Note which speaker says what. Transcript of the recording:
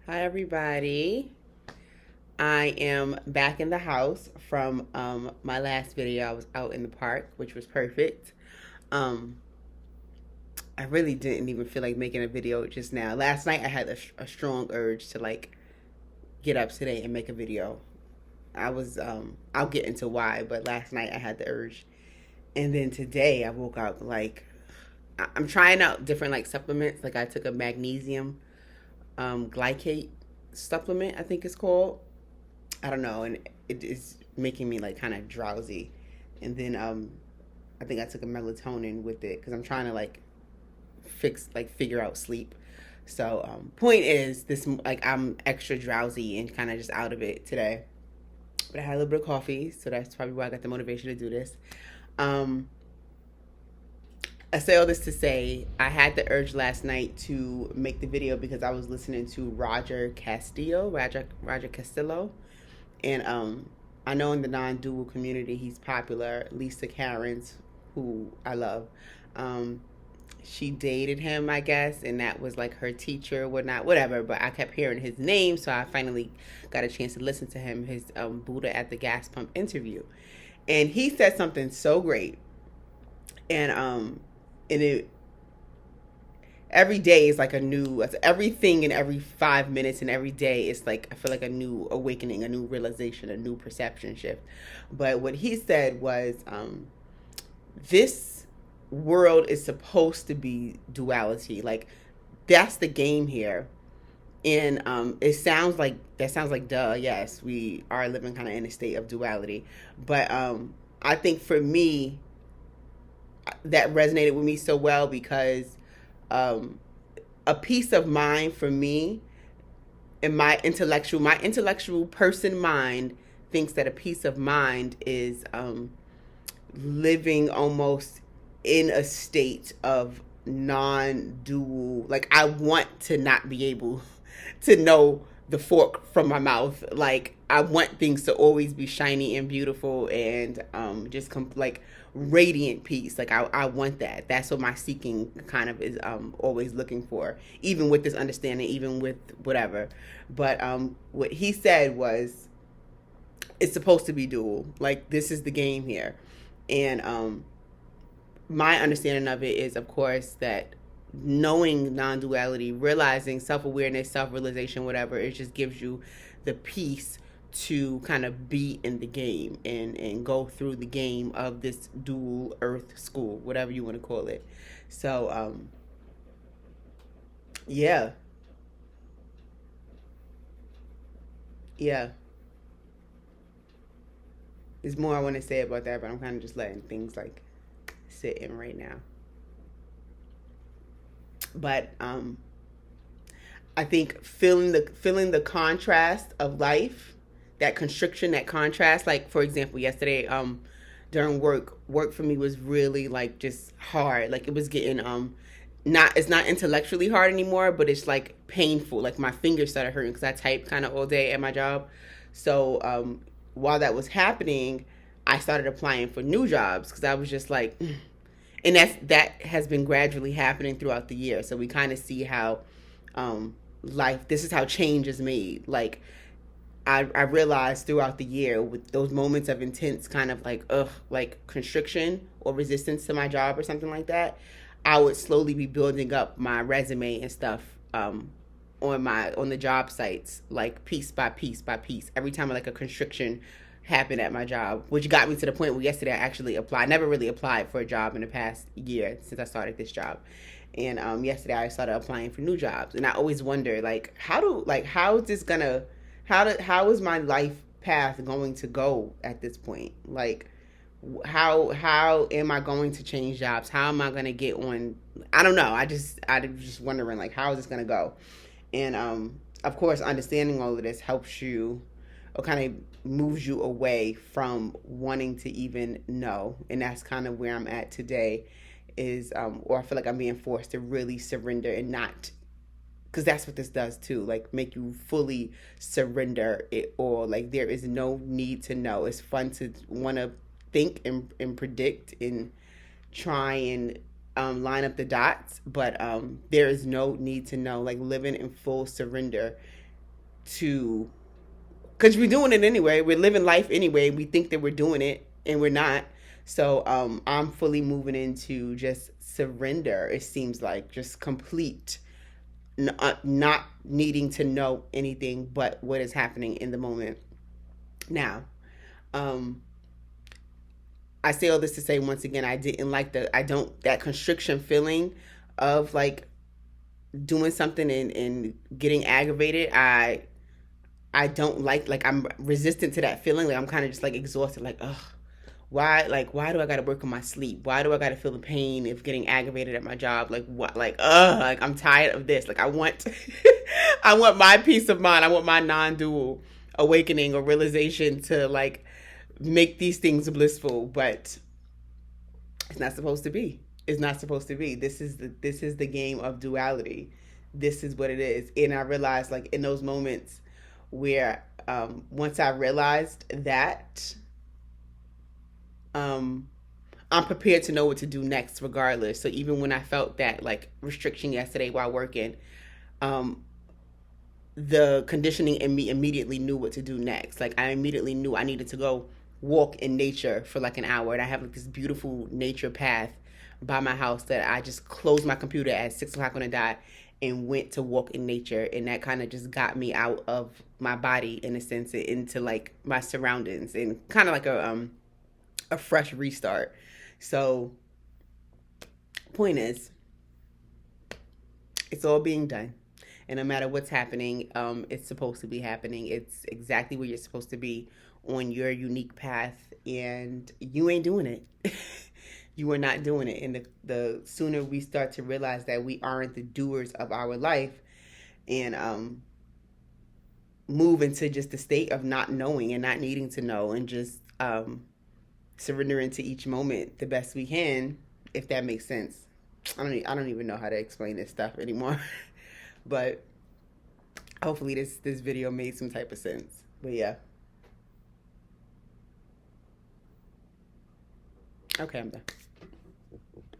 Speaker 1: Hi, everybody. I am back in the house from my last video. I was out in the park, which was perfect. Um, I really didn't even feel like making a video just now. Last night, I had a strong urge to like get up today and make a video. I'll get into why, but last night I had the urge. And then today, I woke up like, I'm trying out different like supplements. Like, I took a magnesium glycate supplement, I think it's called. I don't know, and it is making me like kind of drowsy. And then I think I took a melatonin with it because I'm trying to like figure out sleep. So point is this, like, I'm extra drowsy and kind of just out of it today. But I had a little bit of coffee, so that's probably why I got the motivation to do this. Um, I say all this to say I had the urge last night to make the video because I was listening to Roger Castillo, and I know in the non-dual community he's popular. Lisa Cairns, who I love, um, she dated him, I guess, and that was like her teacher, whatnot, whatever. But I kept hearing his name, so I finally got a chance to listen to him, his Buddha at the gas pump interview, and he said something so great, and it every day is like a new everything, and every 5 minutes and every day it's like I feel like a new awakening, a new realization, a new perception shift. But what he said was this world is supposed to be duality, like that's the game here. And it sounds like that sounds like duh, yes, we are living kind of in a state of duality. But I think for me that resonated with me so well because um, a peace of mind for me and my intellectual person mind thinks that a peace of mind is living almost in a state of non-dual. Like, I want to not be able to know the fork from my mouth. Like, I want things to always be shiny and beautiful and like radiant peace. Like, I want that. That's what my seeking kind of is always looking for, even with this understanding, even with whatever. But what he said was it's supposed to be dual. Like, this is the game here. And my understanding of it is, of course, that knowing non-duality, realizing self-awareness, self-realization, whatever, it just gives you the peace to kind of be in the game and go through the game of this dual earth school, whatever you want to call it. So yeah, yeah, there's more I want to say about that, but I'm kind of just letting things like sit in right now. But I think feeling the contrast of life, that constriction, that contrast. Like, for example, yesterday, during work for me was really like just hard. Like, it was getting not it's not intellectually hard anymore, but it's like painful. Like, my fingers started hurting because I type kind of all day at my job. So while that was happening, I started applying for new jobs because I was just like, and that has been gradually happening throughout the year. So we kind of see how life. This is how change is made. Like, I realized throughout the year with those moments of intense kind of like constriction or resistance to my job or something like that, I would slowly be building up my resume and stuff on the job sites, like piece by piece by piece. Every time like a constriction happened at my job, which got me to the point where yesterday I actually applied. I never really applied for a job in the past year since I started this job. And yesterday I started applying for new jobs, and I always wonder, like, how is this gonna how is my life path going to go at this point? Like, how am I going to change jobs? How am I going to get on? I don't know. I'm just wondering, like, how is this going to go? And of course, understanding all of this helps you, or kind of moves you away from wanting to even know. And that's kind of where I'm at today. Is or I feel like I'm being forced to really surrender and not, because that's what this does too, like make you fully surrender it all. Like, there is no need to know. It's fun to want to think and predict and try and line up the dots, but there is no need to know. Like, living in full surrender to, because we're doing it anyway. We're living life anyway. We think that we're doing it and we're not. So I'm fully moving into just surrender. It seems like just complete, not needing to know anything but what is happening in the moment. Now, um, I say all this to say once again, I don't, that constriction feeling of like doing something and getting aggravated. I don't like I'm resistant to that feeling. Like I'm kind of just like exhausted. Like, ugh, why do I got to work on my sleep? Why do I got to feel the pain of getting aggravated at my job? Like what? Like, ugh, like I'm tired of this. Like I want, I want my peace of mind. I want my non-dual awakening or realization to like make these things blissful. But it's not supposed to be. It's not supposed to be. This is the game of duality. This is what it is. And I realized like in those moments where once I realized that, um, I'm prepared to know what to do next, regardless. So even when I felt that like restriction yesterday while working, um, the conditioning in me immediately knew what to do next. Like I immediately knew I needed to go walk in nature for like an hour, and I have like this beautiful nature path by my house that I just closed my computer at 6 o'clock on the dot and went to walk in nature, and that kind of just got me out of my body in a sense into like my surroundings and kind of like a fresh restart. So point is, it's all being done. And no matter what's happening, it's supposed to be happening. It's exactly where you're supposed to be on your unique path, and you ain't doing it. You are not doing it. And the sooner we start to realize that we aren't the doers of our life, and move into just the state of not knowing and not needing to know, and just surrendering to each moment the best we can, if that makes sense. I don't even know how to explain this stuff anymore. But hopefully this video made some type of sense. But yeah. Okay, I'm done.